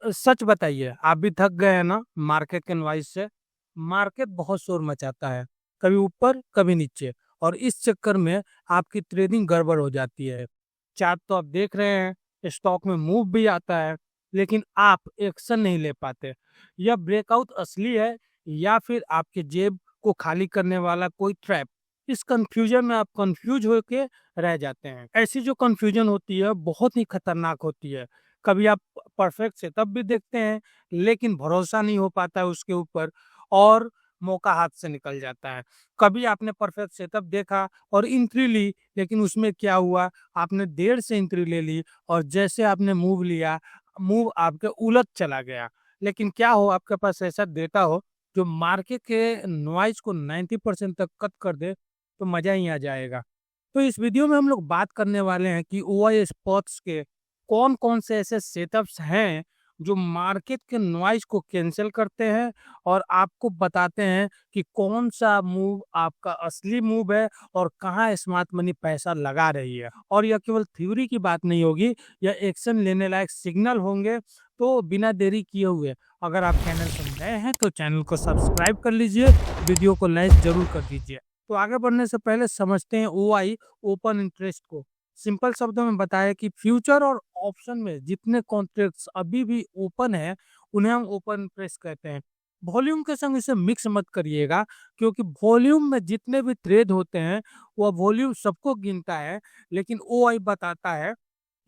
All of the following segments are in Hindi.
सच बताइए, आप भी थक गए हैं ना मार्केट के नॉइज़ से? मार्केट बहुत शोर मचाता है, कभी ऊपर, कभी नीचे और इस चक्कर में आपकी ट्रेडिंग गड़बड़ हो जाती है। चार्ट तो आप देख रहे हैं, स्टॉक में मूव भी आता है, लेकिन आप एक्शन नहीं ले पाते। यह ब्रेकआउट असली है या फिर आपके जेब को खाली करने वाला कोई ट्रैप? इस कन्फ्यूजन में आप कन्फ्यूज होके रह जाते हैं। ऐसी जो कन्फ्यूजन होती है, बहुत ही खतरनाक होती है। कभी आप परफेक्ट सेटअप भी देखते हैं, लेकिन भरोसा नहीं हो पाता है उसके ऊपर और मौका हाथ से निकल जाता है। कभी आपने परफेक्ट सेटअप देखा और एंट्री ली, लेकिन उसमें क्या हुआ, आपने देर से एंट्री ले ली और जैसे आपने मूव लिया, मूव आपके उलट चला गया। लेकिन क्या हो, आपके पास ऐसा डेटा हो जो मार्केट के नॉइज़ को 90% तक कट कर दे, तो मज़ा ही आ जाएगा। तो इस वीडियो में हम लोग बात करने वाले हैं कि ओआई स्पॉट्स के कौन-कौन से ऐसे सेटअप्स हैं जो मार्केट के नॉइज़ को कैंसल करते हैं और आपको बताते हैं कि कौन-सा मूव आपका असली मूव है और कहाँ स्मार्ट मनी पैसा लगा रही है। और यह केवल थ्योरी की बात नहीं होगी, यह एक्शन लेने लायक सिग्नल होंगे। तो बिना देरी किए हुए अगर आप चैनल पर नए हैं तो चैनल को सब्सक्राइब कर लीजिए, वीडियो को लाइक ज़रूर कर दीजिए। तो आगे बढ़ने से पहले समझते हैं ओआई ओपन इंटरेस्ट को। सिंपल शब्दों में बताया कि फ्यूचर और ऑप्शन में जितने कॉन्ट्रैक्ट्स अभी भी ओपन है, उन्हें हम ओपन इंटरेस्ट कहते हैं। वॉल्यूम के संग इसे मिक्स मत करिएगा, क्योंकि वॉल्यूम में जितने भी ट्रेड होते हैं, वह वॉल्यूम सबको गिनता है, लेकिन ओआई बताता है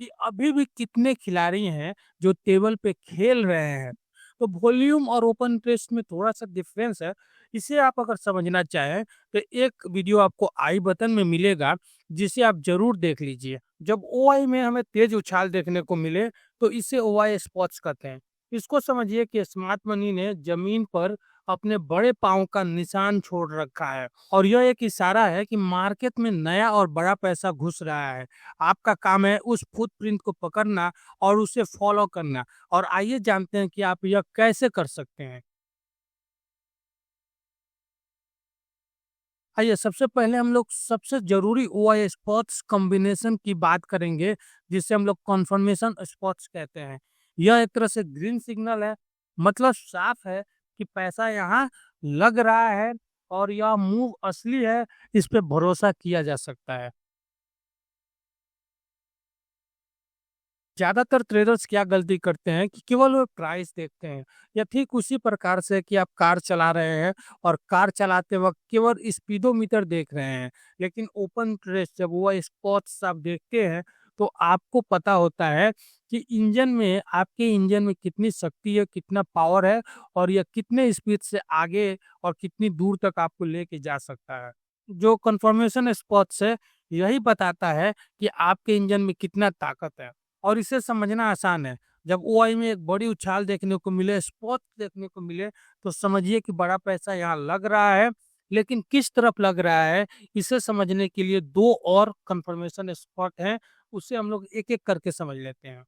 कि अभी भी कितने खिलाड़ी हैं जो टेबल पे खेल रहे हैं। तो वॉल्यूम और ओपन इंटरेस्ट में थोड़ा-सा डिफरेंस है। इसे आप अगर समझना चाहें, तो एक वीडियो आपको आई बटन में मिलेगा, जिसे आप ज़रूर देख लीजिए। जब ओआई में हमें तेज़ उछाल देखने को मिले, तो इसे ओआई स्पॉट्स कहते हैं। इसको समझिए कि स्मार्ट मनी ने ज़मीन पर अपने बड़े पाँव का निशान छोड़ रखा है और यह एक इशारा है कि मार्केट में नया और बड़ा पैसा घुस रहा है। आपका काम है उस फुटप्रिंट को पकड़ना और उसे फॉलो करना। और आइए जानते हैं कि आप यह कैसे कर सकते हैं। आइए सबसे पहले हम लोग सबसे ज़रूरी ओआई स्पॉट्स कॉम्बिनेशन की बात करेंगे, जिसे हम लोग कन्फर्मेशन स्पॉट्स कहते हैं। यह एक तरह से ग्रीन सिग्नल है, मतलब साफ है कि पैसा यहाँ लग रहा है और यह मूव असली है, इस पे भरोसा किया जा सकता है। ज़्यादातर ट्रेडर्स क्या गलती करते हैं कि केवल वो प्राइस देखते हैं, या ठीक उसी प्रकार से कि आप कार चला रहे हैं और कार चलाते वक्त केवल स्पीडोमीटर देख रहे हैं, लेकिन ओपन इंटरेस्ट जब वो स्पॉट्स आप देखते हैं, तो आपको पता होता है कि इंजन में, आपके इंजन में कितनी शक्ति है, कितना पावर है और यह कितने स्पीड से आगे और कितनी दूर तक आपको लेके जा सकता है। जो कंफर्मेशन स्पॉट्स है, यही बताता है कि आपके इंजन में कितना ताकत है और इसे समझना आसान है। जब ओआई में एक बड़ी उछाल देखने को मिले, स्पॉट देखने को मिले, तो समझिए कि बड़ा पैसा यहाँ लग रहा है, लेकिन किस तरफ लग रहा है, इसे समझने के लिए 2 और कंफर्मेशन स्पॉट हैं, उसे हम लोग एक-एक करके समझ लेते हैं।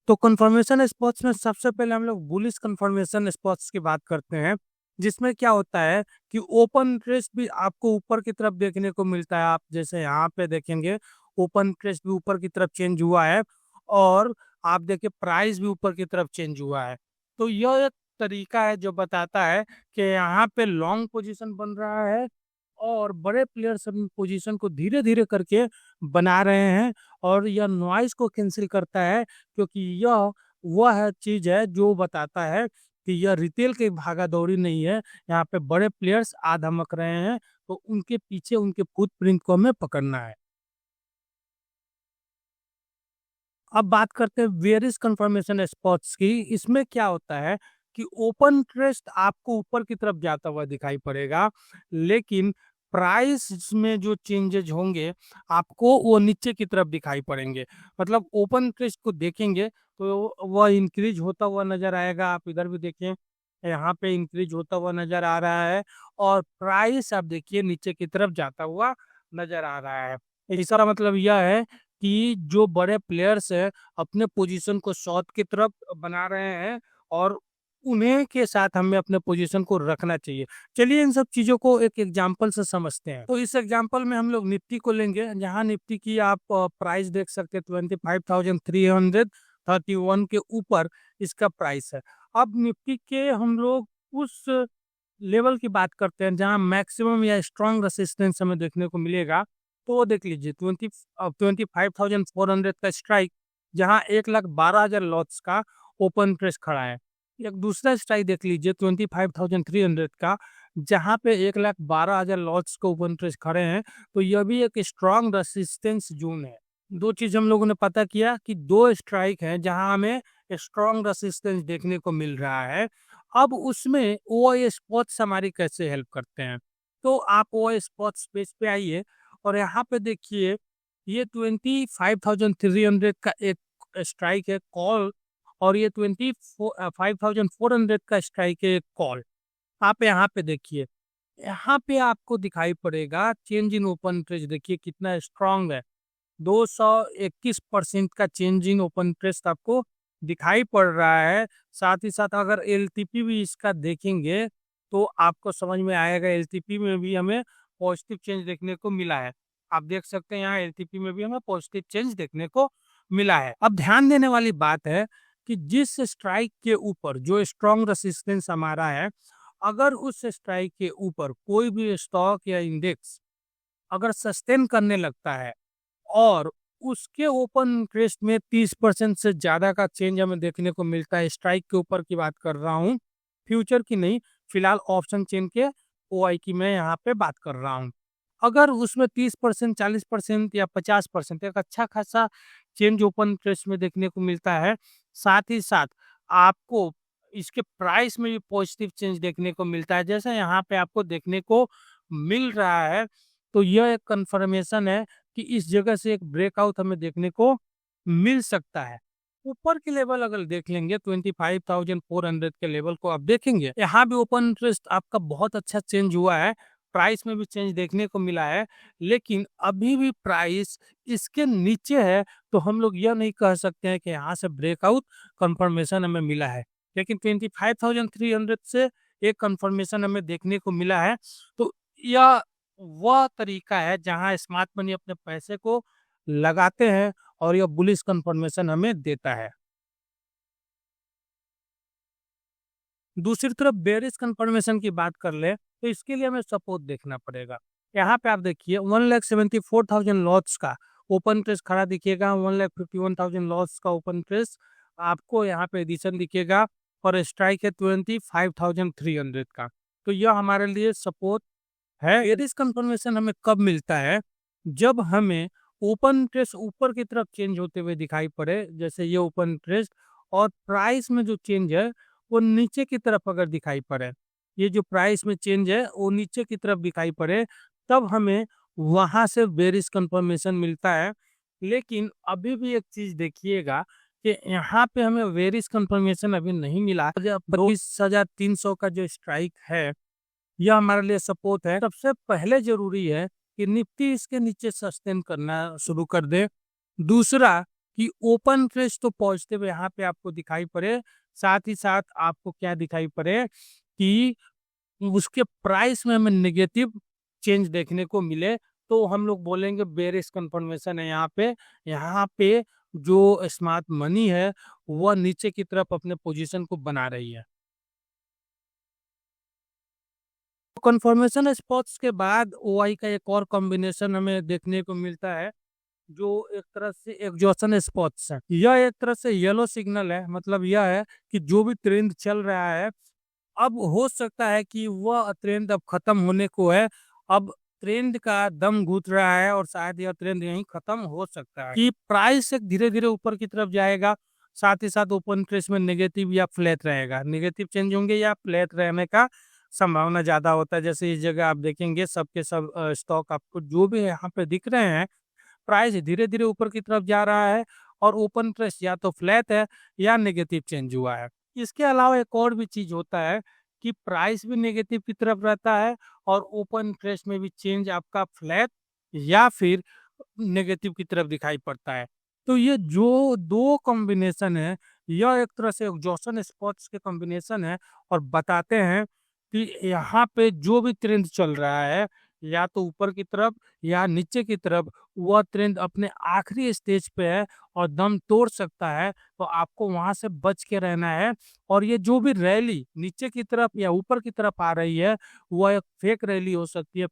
तो कंफर्मेशन स्पॉट्स में सबसे पहले हम लोग बुलिश कंफर्मेशन स्पॉट्स की बात करते हैं, जिसमें क्या होता है कि ओपन इंटरेस्ट भी आपको ऊपर की तरफ देखने को मिलता है। आप जैसे यहाँ पे देखेंगे, ओपन इंटरेस्ट भी ऊपर की तरफ चेंज हुआ है और आप देखिए प्राइस भी ऊपर की तरफ चेंज हुआ है। तो यह एक तरीका है जो बताता है कि यहाँ पे लॉन्ग पोजीशन बन रहा है और बड़े प्लेयर्स अपनी पोजीशन को धीरे-धीरे करके बना रहे हैं और यह नॉइज़ को कैंसल करता है, क्योंकि यह वह चीज़ है जो बताता है कि यह रिटेल की भागा-दौड़ी नहीं है, यहाँ पे बड़े प्लेयर्स आ धमक रहे हैं, तो उनके पीछे उनके फुटप्रिंट को हमें पकड़ना है। अब बात करते हैं वेरियस कंफर्मेशन स्पॉट्स की। इसमें क्या होता है कि ओपन इंटरेस्ट आपको ऊपर की तरफ जाता हुआ दिखाई पड़ेगा, लेकिन प्राइस में जो चेंजेज होंगे, आपको वो नीचे की तरफ दिखाई पड़ेंगे। मतलब ओपन इंटरेस्ट को देखेंगे तो वह इंक्रीज होता हुआ नजर आएगा। आप इधर भी देखें, यहाँ पे इंक्रीज होता हुआ नजर आ रहा है और प्राइस आप देखिए नीचे की तरफ जाता हुआ नजर आ रहा है। इसका मतलब यह है कि जो बड़े प्लेयर्स हैं, अपने पोजीशन को शॉर्ट की तरफ बना रहे हैं और उन्हीं के साथ हमें अपने पोजीशन को रखना चाहिए। चलिए इन सब चीज़ों को एक एग्जांपल से समझते हैं। तो इस एग्जांपल में हम लोग निफ्टी को लेंगे, जहाँ निफ्टी की आप प्राइस देख सकते हैं 25,331 के ऊपर इसका प्राइस है। अब निफ्टी के हम लोग उस लेवल की बात करते हैं जहाँ मैक्सिमम या स्ट्रॉन्ग रेसिस्टेंस हमें देखने को मिलेगा। तो वो देख लीजिए 25,400 का स्ट्राइक, जहाँ 1,12,000 लॉट्स का ओपन प्रेस खड़ा है। एक दूसरा स्ट्राइक देख लीजिए 25,300 का, जहाँ पे 1,12,000 लॉट्स का ओपन प्रेस खड़े हैं। तो यह भी एक स्ट्रॉन्ग रेसिस्टेंस जोन है। दो चीज हम लोगों ने पता किया कि दो स्ट्राइक हैं जहां हमें स्ट्रॉन्ग रेसिस्टेंस देखने को मिल रहा है। अब उसमें ओ स्पॉट्स हमारी कैसे हेल्प करते हैं, तो आप ओ स्पॉट्स पेज पे आइए और यहाँ पे देखिए ये 25,300 का एक स्ट्राइक है कॉल, और ये 25,400 का स्ट्राइक है कॉल। आप यहाँ पे देखिए, यहाँ पे आपको दिखाई पड़ेगा चेंज इन ओपन इंटरेस्ट, देखिए कितना स्ट्रांग है। 221% का चेंज इन ओपन इंटरेस्ट आपको दिखाई पड़ रहा है। साथ ही साथ अगर एलटीपी भी इसका देखेंगे तो आपको समझ में आएगा, एलटीपी में भी हमें पॉजिटिव चेंज देखने को मिला है। आप देख सकते हैं यहाँ एलटीपी में भी हमें पॉजिटिव चेंज देखने को मिला है। अब ध्यान देने वाली बात है कि जिस स्ट्राइक के ऊपर जो स्ट्रॉन्ग रेसिस्टेंस हमारा है, अगर उस स्ट्राइक के ऊपर कोई भी स्टॉक या इंडेक्स अगर सस्टेन करने लगता है और उसके ओपन इंटरेस्ट में 30% से ज्यादा का चेंज हमें देखने को मिलता है, स्ट्राइक के ऊपर की बात कर रहा हूँ, फ्यूचर की नहीं, फिलहाल ऑप्शन चेन के ओआई की मैं यहाँ पे बात कर रहा हूँ। अगर उसमें 30%, 40% या 50% एक अच्छा खासा चेंज ओपन इंटरेस्ट में देखने को मिलता है, साथ ही साथ आपको इसके प्राइस में भी पॉजिटिव चेंज देखने को मिलता है, जैसा यहाँ पे आपको देखने को मिल रहा है। तो यह एक कंफर्मेशन है कि इस जगह से एक ब्रेकआउट हमें देखने को मिल सकता है। ऊपर के लेवल अगर देख लेंगे 25,400 के लेवल को आप देखेंगे, यहाँ भी ओपन इंटरेस्ट आपका बहुत अच्छा चेंज हुआ है, प्राइस में भी चेंज देखने को मिला है, लेकिन अभी भी प्राइस इसके नीचे है। तो हम लोग यह नहीं कह सकते हैं कि यहाँ से ब्रेकआउट कंफर्मेशन हमें मिला है, लेकिन 25,300 से एक कंफर्मेशन हमें देखने को मिला है। तो यह वह तरीका है जहां स्मार्ट मनी अपने पैसे को लगाते हैं और यह बुलिश कंफर्मेशन हमें देता है। दूसरी तरफ बेरिश कंफर्मेशन की बात कर ले तो इसके लिए हमें सपोर्ट देखना पड़ेगा। यहाँ पे आप देखिए 1,74,000 लॉट्स का ओपन इंटरेस्ट खड़ा दिखेगा, 1,51,000 लॉट्स का ओपन इंटरेस्ट आपको यहाँ पे एडिशन दिखेगा, और स्ट्राइक है 25,300 का। तो यह हमारे लिए सपोर्ट है। बेरिश कंफर्मेशन हमें कब मिलता है, जब हमें ओपन इंटरेस्ट ऊपर की तरफ चेंज होते हुए दिखाई पड़े, जैसे ये ओपन इंटरेस्ट, और प्राइस में जो चेंज है वो नीचे की तरफ अगर दिखाई पड़े, ये जो प्राइस में चेंज है वो नीचे की तरफ दिखाई पड़े, तब हमें वहां से बेरिश कंफर्मेशन मिलता है। लेकिन अभी भी एक चीज देखिएगा कि यहाँ पे हमें बेरिश कंफर्मेशन अभी नहीं मिला। 22,300 का जो स्ट्राइक है यह हमारे लिए सपोर्ट है। सबसे पहले जरूरी है कि निफ्टी इसके नीचे सस्टेन करना शुरू कर दे। दूसरा कि ओपन इंटरेस्ट तो पॉजिटिव यहाँ पे आपको दिखाई पड़े, साथ ही साथ आपको क्या दिखाई पड़े कि उसके प्राइस में हमें नेगेटिव चेंज देखने को मिले, तो हम लोग बोलेंगे बेरिश कंफर्मेशन है। यहाँ पे जो स्मार्ट मनी है वह नीचे की तरफ अपने पोजीशन को बना रही है। कंफर्मेशन स्पॉट्स के बाद ओआई का एक और कॉम्बिनेशन हमें देखने को मिलता है, जो एक तरह से एग्जॉशन स्पॉट्स है। यह एक तरह से येलो सिग्नल है, मतलब यह है कि जो भी ट्रेंड चल रहा है, अब हो सकता है कि वह ट्रेंड अब खत्म होने को है। अब ट्रेंड का दम घुट रहा है और शायद यह ट्रेंड यहीं खत्म हो सकता है, कि प्राइस एक धीरे धीरे ऊपर की तरफ जाएगा, साथ ही साथ ओपन इंटरेस्ट में नेगेटिव या फ्लैट रहेगा, नेगेटिव चेंज होंगे या फ्लैट रहने का संभावना ज्यादा होता है। जैसे इस जगह आप देखेंगे सबके सब स्टॉक आपको जो भी यहाँ पे दिख रहे हैं, प्राइस धीरे धीरे ऊपर की तरफ जा रहा है और ओपन इंटरेस्ट या तो फ्लैट है या नेगेटिव चेंज हुआ है। इसके अलावा एक और भी चीज होता है कि प्राइस भी नेगेटिव की तरफ रहता है और ओपन इंटरेस्ट में भी चेंज आपका फ्लैट या फिर नेगेटिव की तरफ दिखाई पड़ता है। तो ये जो दो कॉम्बिनेशन है यह एक तरह से एग्जॉशन स्पॉट्स के कॉम्बिनेशन है और बताते हैं कि यहाँ पे जो भी ट्रेंड चल रहा है, या तो ऊपर की तरफ या नीचे की तरफ, वह ट्रेंड अपने आखिरी स्टेज पे है और दम तोड़ सकता है। तो आपको वहां से बच के रहना है। और ये जो भी रैली नीचे की तरफ या ऊपर की तरफ आ रही है, वह एक फेक रैली हो सकती है।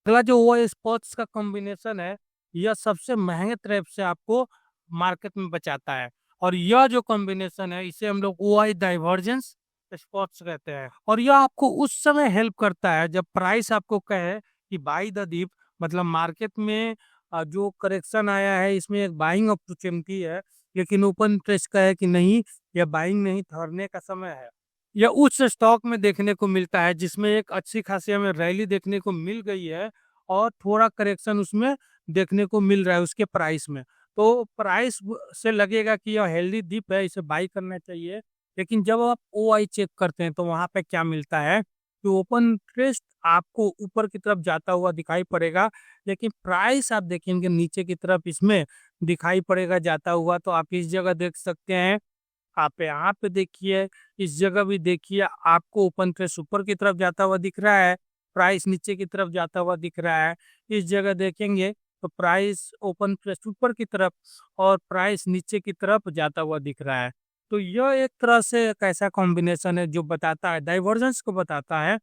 अगला जो वो स्पोर्ट्स का कॉम्बिनेशन है, यह सबसे महंगे ट्रैप से आपको मार्केट में बचाता है। और यह जो कॉम्बिनेशन है, इसे हम लोग ओआई डाइवर्जेंस स्पॉट्स कहते हैं। और यह आपको उस समय हेल्प करता है जब प्राइस आपको कहे कि बाई द दीप, मतलब मार्केट में जो करेक्शन आया है इसमें एक बाइंग अपॉर्चुनिटी है, लेकिन ओपन इंटरेस्ट का है कि नहीं, यह बाइंग नहीं, ठहरने का समय है। यह उस स्टॉक में देखने को मिलता है जिसमें एक अच्छी खासी हमें रैली देखने को मिल गई है और थोड़ा करेक्शन उसमें देखने को मिल रहा है उसके प्राइस में। तो प्राइस से लगेगा कि यह हेल्दी डिप है, इसे बाई करना चाहिए। लेकिन जब आप ओआई चेक करते हैं तो वहां पे क्या मिलता है कि ओपन इंटरेस्ट आपको ऊपर की तरफ जाता हुआ दिखाई पड़ेगा, लेकिन प्राइस आप देखेंगे नीचे की तरफ इसमें दिखाई पड़ेगा जाता हुआ। तो आप इस जगह देख सकते हैं, आप यहाँ पे देखिए, इस जगह भी देखिए, आपको ओपन इंटरेस्ट ऊपर की तरफ जाता हुआ दिख रहा है, प्राइस नीचे की तरफ जाता हुआ दिख रहा है। इस जगह देखेंगे तो प्राइस ओपन इंटरेस्ट ऊपर की तरफ और प्राइस नीचे की तरफ जाता हुआ दिख रहा है। तो यह एक तरह से एक ऐसा कॉम्बिनेशन है जो बताता है, डाइवर्जेंस को बताता है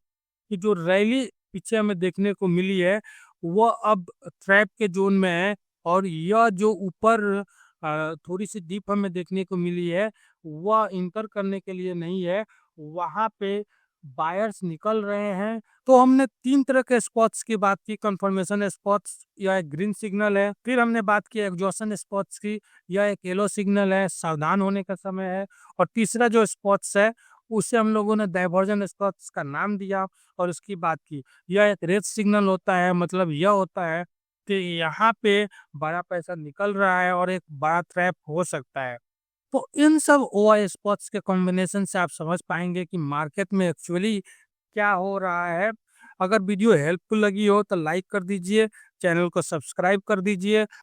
कि जो रैली पीछे हमें देखने को मिली है, वह अब ट्रैप के जोन में है। और यह जो ऊपर थोड़ी सी डीप हमें देखने को मिली है, वह इंटर करने के लिए नहीं है, वहां पे बायर्स निकल रहे हैं। तो हमने तीन तरह के स्पॉट्स की बात की, कंफर्मेशन स्पॉट्स, यह एक ग्रीन सिग्नल है। फिर हमने बात की एग्जॉशन स्पॉट्स की, यह एक येलो सिग्नल है, सावधान होने का समय है। और तीसरा जो स्पॉट्स है, उसे हम लोगों ने डाइवर्जन स्पॉट्स का नाम दिया और उसकी बात की। यह एक रेड सिग्नल होता है, मतलब यह होता है कि यहाँ पे बड़ा पैसा निकल रहा है और एक बड़ा ट्रैप हो सकता है। तो इन सब ओआई स्पॉट्स के कॉम्बिनेशन से आप समझ पाएंगे कि मार्केट में एक्चुअली क्या हो रहा है। अगर वीडियो हेल्पफुल लगी हो तो लाइक कर दीजिए, चैनल को सब्सक्राइब कर दीजिए।